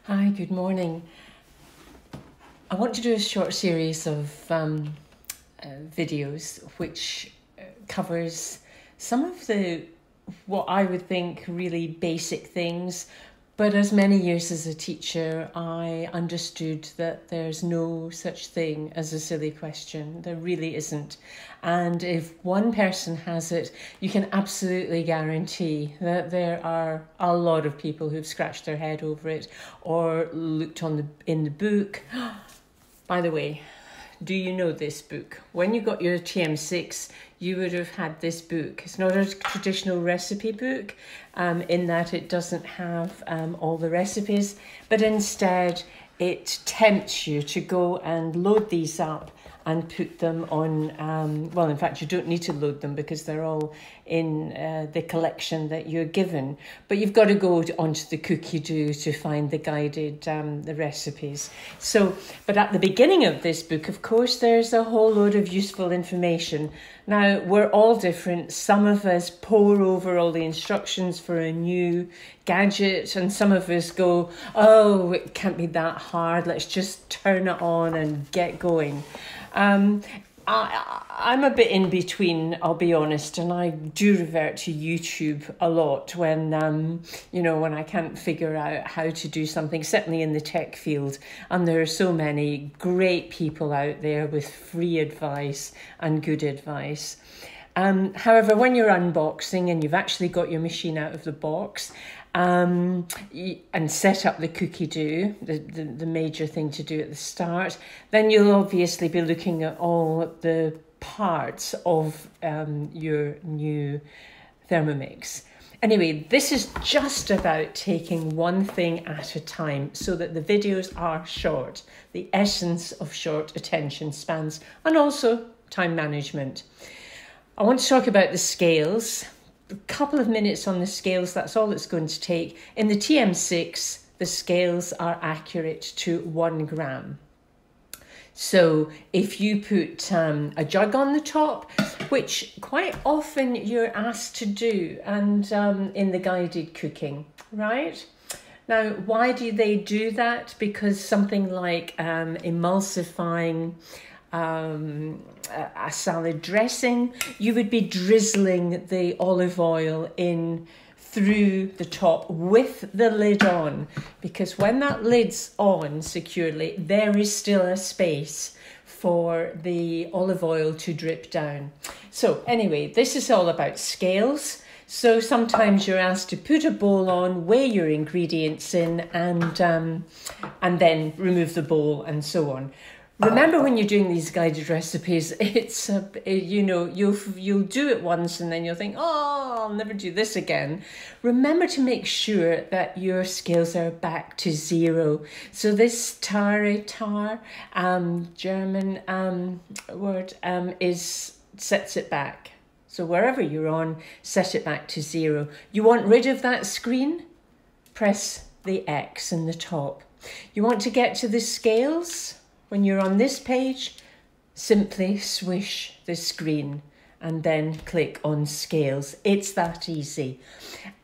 Hi, good morning. I want to do a short series of videos which covers some of the what I would think really basic things. But as many years as a teacher, I understood that there's no such thing as a silly question. There really isn't. And if one person has it, you can absolutely guarantee that there are a lot of people who've scratched their head over it or looked in the book. By the way, do you know this book? When you got your TM6, you would have had this book. It's not a traditional recipe book in that it doesn't have all the recipes, but instead it tempts you to go and load these up and put them on, well, in fact, you don't need to load them because they're all in the collection that you're given. But you've got to go onto the Cookie-Doo to find the guided the recipes. So, but at the beginning of this book, of course, there's a whole load of useful information. Now, we're all different. Some of us pore over all the instructions for a new gadget, and some of us go, oh, it can't be that hard. Let's just turn it on and get going. I'm a bit in between, I'll be honest, and I do revert to YouTube a lot when, when I can't figure out how to do something, certainly in the tech field. And there are so many great people out there with free advice and good advice. However, when you're unboxing and you've actually got your machine out of the box, and set up the Cookie-Doo, the major thing to do at the start, then you'll obviously be looking at all the parts of your new Thermomix. Anyway, this is just about taking one thing at a time so that the videos are short, the essence of short attention spans, and also time management. I want to talk about the scales. A couple of minutes on the scales, that's all it's going to take. In the TM6, the scales are accurate to 1 gram. So if you put a jug on the top, which quite often you're asked to do, and in the guided cooking, right? Now, why do they do that? Because something like emulsifying a salad dressing, you would be drizzling the olive oil in through the top with the lid on, because when that lid's on securely, there is still a space for the olive oil to drip down. So anyway, this is all about scales. So sometimes you're asked to put a bowl on, weigh your ingredients in, and then remove the bowl and so on. Remember, when you're doing these guided recipes, it's you'll do it once and then you'll think, oh, I'll never do this again. Remember to make sure that your scales are back to 0. So this German word sets it back. So wherever you're on, set it back to 0. You want rid of that screen? Press the X in the top. You want to get to the scales? When you're on this page, simply swish the screen and then click on scales. It's that easy.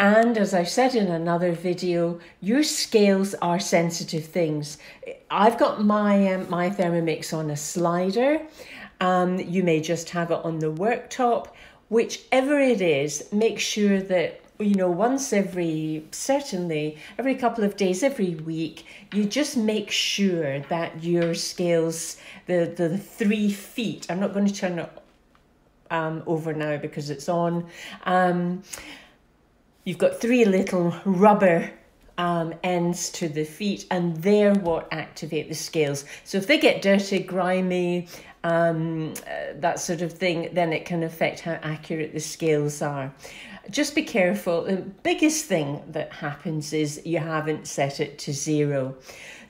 And as I've said in another video, your scales are sensitive things. I've got my Thermomix on a slider. You may just have it on the worktop. Whichever it is, make sure that once every couple of days, every week, you just make sure that your scales, the 3 feet, I'm not going to turn it over now because it's on. You've got 3 little rubber ends to the feet, and they're what activate the scales. So if they get dirty, grimy, that sort of thing, then it can affect how accurate the scales are. Just be careful. The biggest thing that happens is you haven't set it to 0.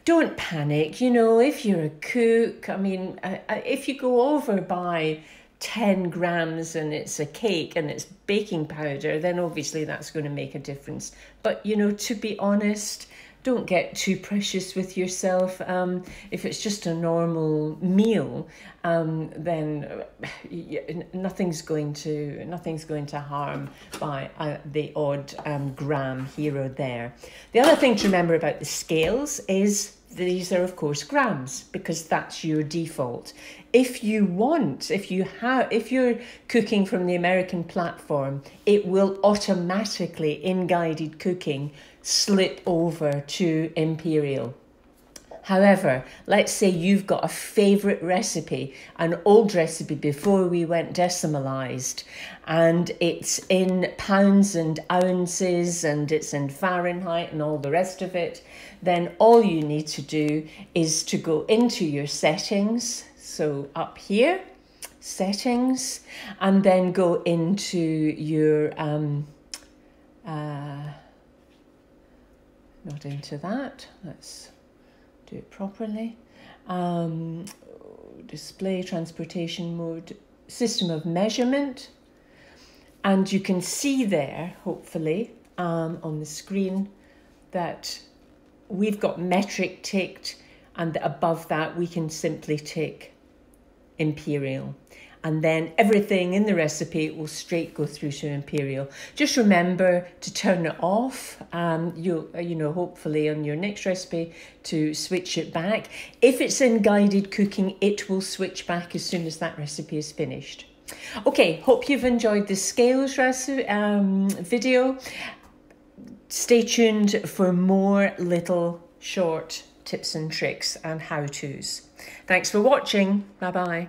Don't panic. If you're a cook, if you go over by 10 grams and it's a cake and it's baking powder, then obviously that's going to make a difference. But, to be honest, don't get too precious with yourself. If it's just a normal meal, then nothing's going to harm by the odd gram here or there. The other thing to remember about the scales is these are of course grams, because that's your default. If you're cooking from the American platform, it will automatically, in guided cooking, slip over to imperial. However, let's say you've got a favourite recipe, an old recipe before we went decimalised, and it's in pounds and ounces and it's in Fahrenheit and all the rest of it, then all you need to do is to go into your settings. So up here, settings, and then go into your, not into that, let's do it properly. Display, transportation mode, system of measurement. And you can see there, hopefully, on the screen that we've got metric ticked, and above that we can simply tick imperial. And then everything in the recipe will straight go through to imperial. Just remember to turn it off. Hopefully on your next recipe to switch it back. If it's in guided cooking, it will switch back as soon as that recipe is finished. Okay, hope you've enjoyed the scales video. Stay tuned for more little short tips and tricks and how-tos. Thanks for watching. Bye-bye.